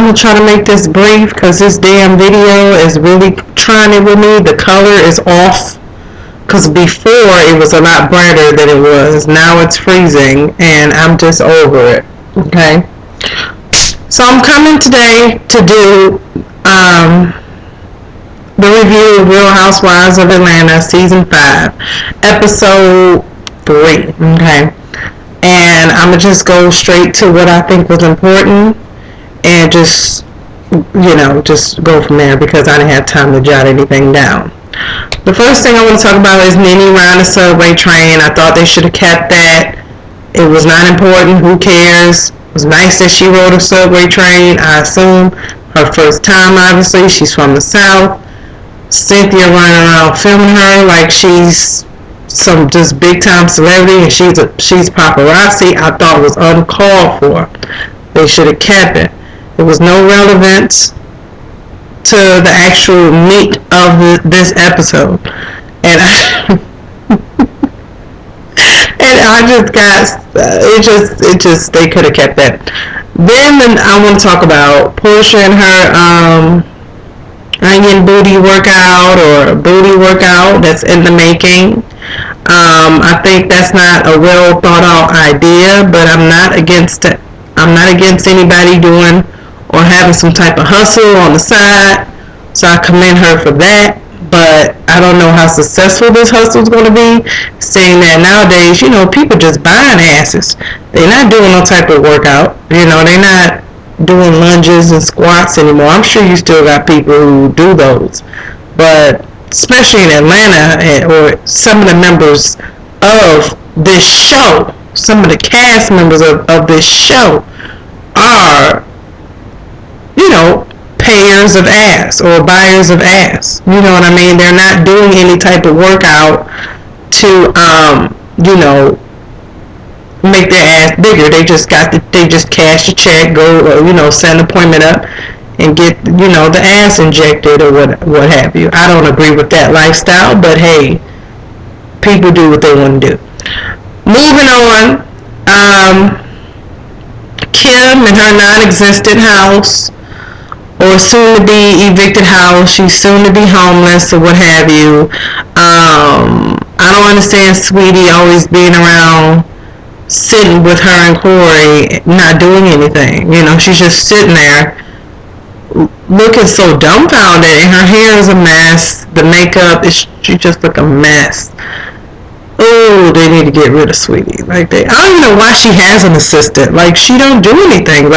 going to try to make this brief because this damn video is really trying it with me. The color is off because before it was a lot brighter than it was. Now it's freezing and I'm just over it. Okay. So I'm coming today to do the review of Real Housewives of Atlanta Season 5, Episode 3. Okay. And I'm going to just go straight to what I think was important and just go from there because I didn't have time to jot anything down. The first thing I want to talk about is Nene riding the subway train. I thought they should have kept that. It was not important. Who cares? It was nice that she rode a subway train. I assume her first time, obviously. She's from the South. Cynthia running around filming her like she's some just big time celebrity and she's paparazzi. I thought it was uncalled for. They should have kept it. There was no relevance to the actual meat of this episode, and I just got it just they could have kept that. Then I want to talk about Portia and her onion booty workout or booty workout that's in the making. I think that's not a well thought out idea, but I'm not against it. I'm not against anybody doing or having some type of hustle on the side, so I commend her for that. But I don't know how successful this hustle is going to be, seeing that nowadays, people just buying asses. They're not doing no type of workout. They're not doing lunges and squats anymore. I'm sure you still got people who do those, but especially in Atlanta, or some of the members of this show, some of the cast members of this show are, payers of ass or buyers of ass. You know what I mean? They're not doing any type of workout to, make their ass bigger. They just cash a check, go, set an appointment up and get, the ass injected or what have you. I don't agree with that lifestyle, but hey, people do what they want to do. Moving on, Kim and her non-existent house, or soon to be evicted house. She's soon to be homeless or what have you. I don't understand Sweetie always being around, sitting with her and Corey, not doing anything. She's just sitting there looking so dumbfounded, and her hair is a mess. The makeup she just look a mess. Oh, they need to get rid of Sweetie. I don't even know why she has an assistant. She don't do anything.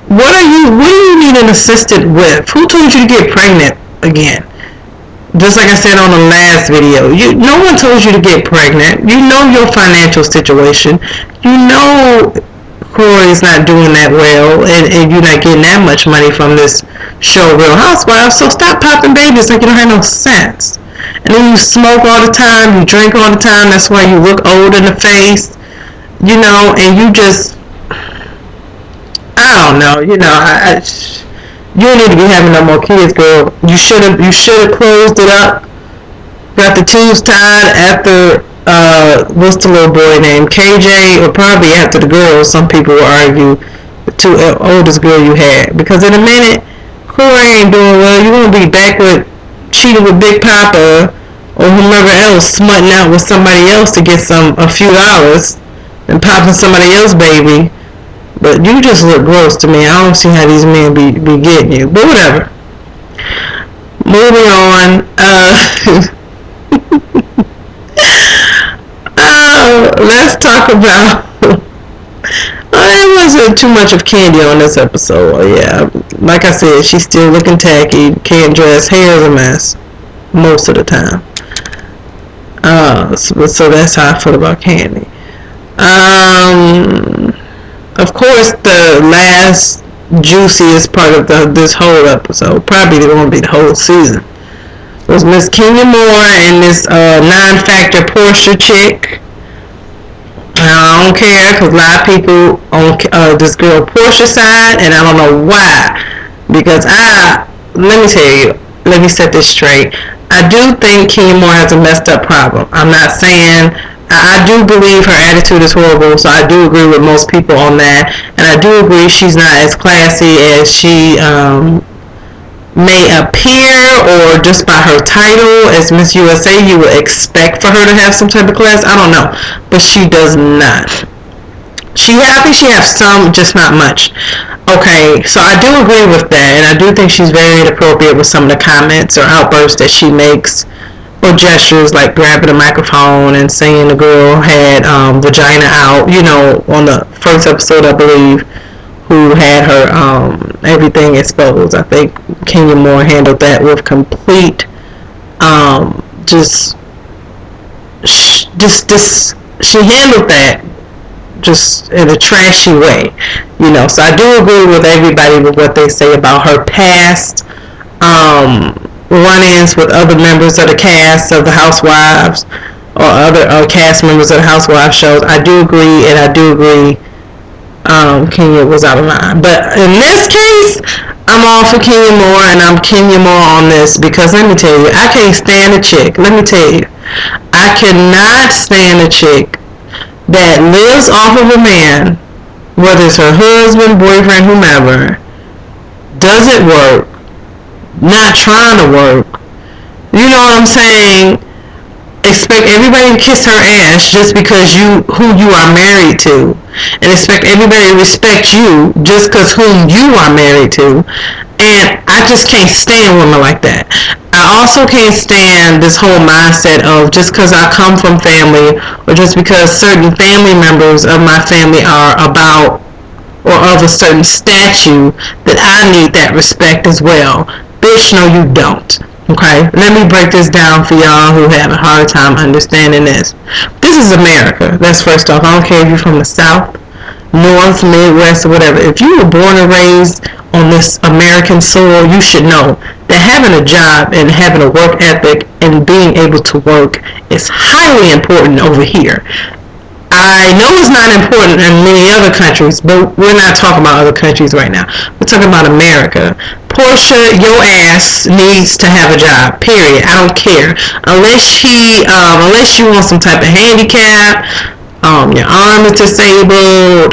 What do you need an assistant with? Who told you to get pregnant again? Just like I said on the last video, no one told you to get pregnant. You know your financial situation. You know Corey's not doing that well, and you're not getting that much money from this show, Real Housewives. So stop popping babies like you don't have no sense. And then you smoke all the time, you drink all the time. That's why you look old in the face, and you just, I don't know, you don't need to be having no more kids, girl. You should have closed it up, got the tubes tied after, what's the little boy named, KJ, or probably after the girls. Some people will argue the oldest girl you had, because in a minute, Corey ain't doing well. You're going to be back with, cheating with Big Papa, or whomever else, smutting out with somebody else to get a few hours, and popping somebody else's baby. But you just look gross to me. I don't see how these men be getting you. But whatever. Moving on. Let's talk about... there wasn't too much of Candy on this episode. Yeah. Like I said, she's still looking tacky. Can't dress. Hair is a mess. Most of the time. So that's how I feel about Candy. Of course, the last juiciest part of this whole episode, probably going to be the whole season, was Miss Kenya Moore and this non-factor Portia chick. I don't care, because a lot of people on this girl Portia's side, and I don't know why. Because let me tell you, let me set this straight. I do think Kenya Moore has a messed up problem. I'm not saying I do believe her attitude is horrible, so I do agree with most people on that. And I do agree she's not as classy as she may appear, or just by her title as Miss USA, you would expect for her to have some type of class. I don't know, but she does not. I think she has some, just not much. Okay, so I do agree with that, and I do think she's very inappropriate with some of the comments or outbursts that she makes, or gestures like grabbing a microphone and saying the girl had vagina out. On the first episode, I believe, who had her everything exposed. I think Kenya Moore handled that with complete just she handled that just in a trashy way. So I do agree with everybody with what they say about her past run-ins with other members of the cast of the Housewives, or other cast members of the Housewives shows. I do agree, and I do agree Kenya was out of line. But in this case, I'm all for Kenya Moore, and I'm Kenya Moore on this, because let me tell you, I can't stand a chick. Let me tell you, I cannot stand a chick that lives off of a man, whether it's her husband, boyfriend, whomever, doesn't work, not trying to work, you know what I'm saying, expect everybody to kiss her ass just because who you are married to, and expect everybody to respect you just because whom you are married to. And I just can't stand women like that. I also can't stand this whole mindset of just because I come from family, or just because certain family members of my family are about or of a certain statue, that I need that respect as well. Bitch, no you don't. Okay, let me break this down for y'all who have a hard time understanding this. This is America. That's first off. I don't care if you're from the South, North, Midwest, or whatever. If you were born and raised on this American soil, you should know that having a job and having a work ethic and being able to work is highly important over here. I know it's not important in many other countries, but we're not talking about other countries right now. We're talking about America. Portia, your ass needs to have a job, period. I don't care. Unless you want some type of handicap, your arm is disabled,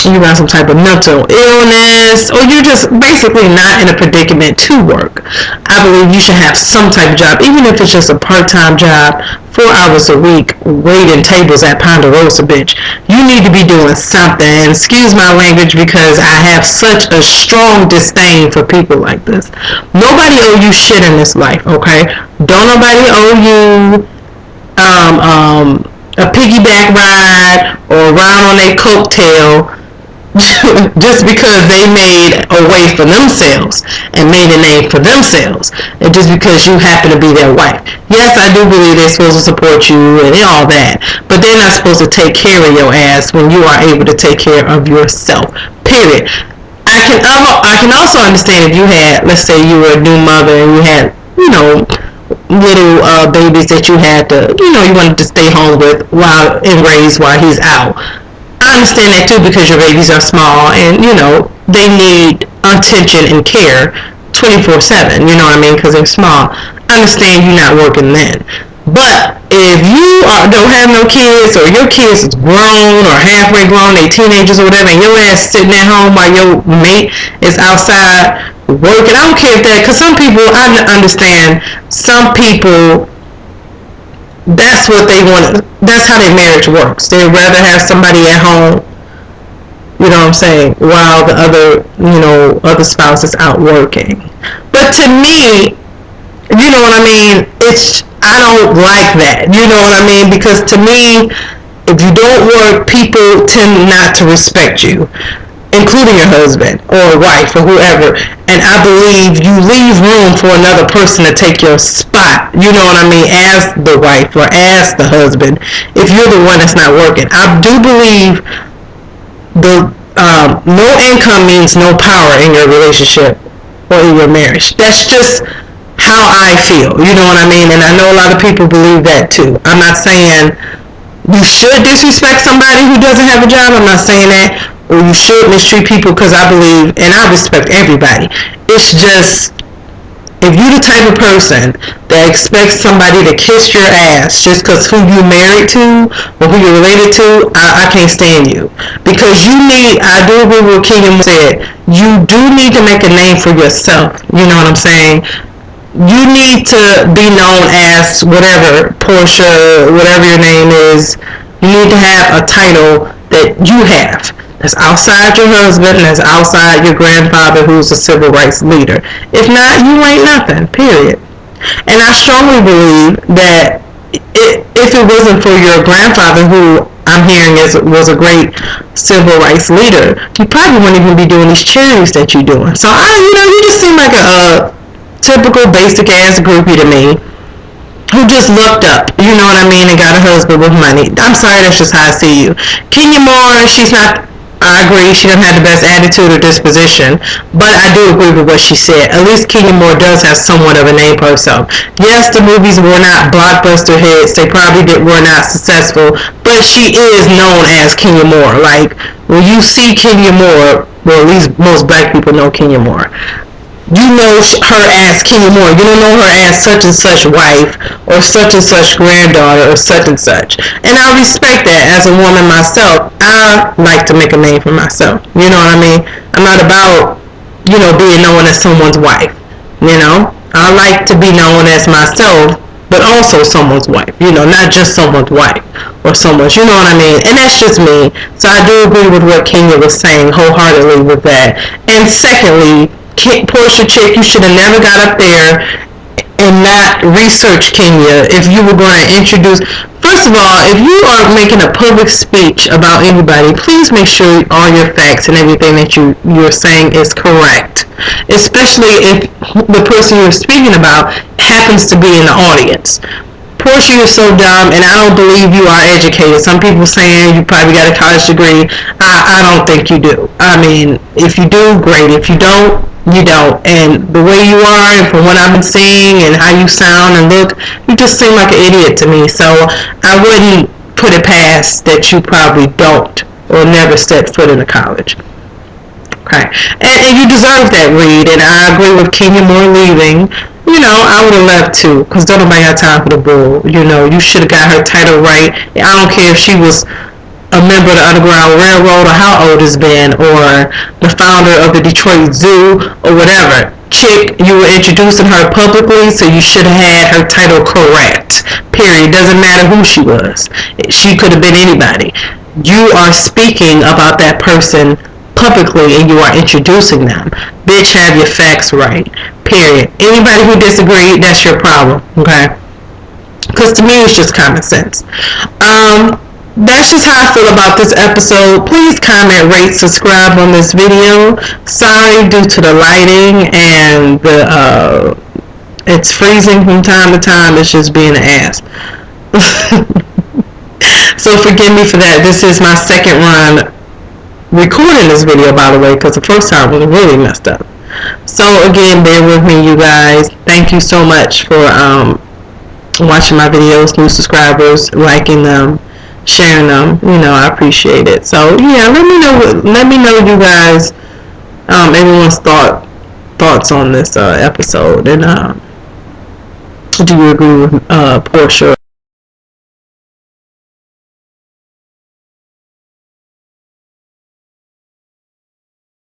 you got some type of mental illness, or you're just basically not in a predicament to work. I believe you should have some type of job, even if it's just a part-time job, 4 hours a week, waiting tables at Ponderosa, bitch. You need to be doing something. And excuse my language, because I have such a strong disdain for people like this. Nobody owe you shit in this life, okay? Don't nobody owe you a piggyback ride or ride on a coattail just because they made a way for themselves and made a name for themselves, and just because you happen to be their wife. Yes, I do believe they're supposed to support you and all that, but they're not supposed to take care of your ass when you are able to take care of yourself, period. I can also understand if you had, let's say you were a new mother and you had, little babies that you had to, you wanted to stay home with and raise while he's out. I understand that too, because your babies are small and, they need attention and care 24/7, you know what I mean, because they're small. I understand you not working then. But if you don't have no kids, or your kids is grown or halfway grown, they teenagers or whatever, and your ass sitting at home while your mate is outside working, I don't care if that, because some people, I understand, some people, that's what they want. That's how their marriage works. They'd rather have somebody at home, you know what I'm saying, while the other spouse is out working. But to me, you know what I mean, I don't like that, you know what I mean, because to me, if you don't work, people tend not to respect you, including your husband or wife or whoever. And I believe you leave room for another person to take your spot, you know what I mean, as the wife or as the husband, if you're the one that's not working. I do believe no income means no power in your relationship or in your marriage. That's just how I feel, you know what I mean, and I know a lot of people believe that too. I'm not saying you should disrespect somebody who doesn't have a job. I'm not saying that, or you should mistreat people, because I believe and I respect everybody. It's just if you the type of person that expects somebody to kiss your ass just because who you married to or who you're related to, I can't stand you. Because you need, I do agree with what Kenya said, you do need to make a name for yourself. You know what I'm saying? You need to be known as whatever, Portia, whatever your name is. You need to have a title that you have. That's outside your husband, that's outside your grandfather who's a civil rights leader. If not, you ain't nothing, period. And I strongly believe that if it wasn't for your grandfather, who I'm hearing was a great civil rights leader, you probably wouldn't even be doing these charities that you're doing. So you just seem like a typical basic ass groupie to me, who just looked up, you know what I mean, and got a husband with money. I'm sorry, that's just how I see you. Kenya Moore, she's not, I agree, she doesn't have the best attitude or disposition, but I do agree with what she said. At least Kenya Moore does have somewhat of a name for herself. Yes, the movies were not blockbuster hits, they probably were not successful, but she is known as Kenya Moore. Like, when you see Kenya Moore, well, at least most black people know Kenya Moore, you know her as Kenya Moore. You don't know her as such and such wife or such and such granddaughter or such and such. And I respect that as a woman myself. I like to make a name for myself. You know what I mean? I'm not about, being known as someone's wife. I like to be known as myself, but also someone's wife. Not just someone's wife or someone's, you know what I mean? And that's just me. So I do agree with what Kenya was saying wholeheartedly with that. And secondly, Portia chick, you should have never got up there and not research Kenya if you were going to introduce. First of all, if you are making a public speech about anybody, please make sure all your facts and everything that you're saying is correct, especially if the person you're speaking about happens to be in the audience. Portia, you're so dumb, and I don't believe you are educated. Some people saying you probably got a college degree. I don't think you do. I mean, if you do, great. If you don't, you don't. And the way you are, and from what I've been seeing, and how you sound and look, you just seem like an idiot to me. So I wouldn't put it past that you probably don't or never set foot in a college. Okay, and you deserve that, Reed, and I agree with Kenya Moore leaving. I would have left too, because don't nobody got time for the bull. You should have got her title right. I don't care if she was a member of the Underground Railroad or how old it's been, or the founder of the Detroit Zoo or whatever. Chick, you were introducing her publicly, so you should have had her title correct. Period. Doesn't matter who she was. She could have been anybody. You are speaking about that person publicly and you are introducing them. Bitch, have your facts right. Period. Anybody who disagreed, that's your problem. Okay? Because to me, it's just common sense. That's just how I feel about this episode. Please comment, rate, subscribe on this video. Sorry, due to the lighting and it's freezing from time to time. It's just being an ass. So forgive me for that. This is my second run recording this video, by the way, because the first time was really messed up. So again, bear with me, you guys. Thank you so much for watching my videos, new subscribers, liking them, sharing them. I appreciate it. So yeah, let me know you guys, everyone's thoughts on this episode, and do you agree with Portia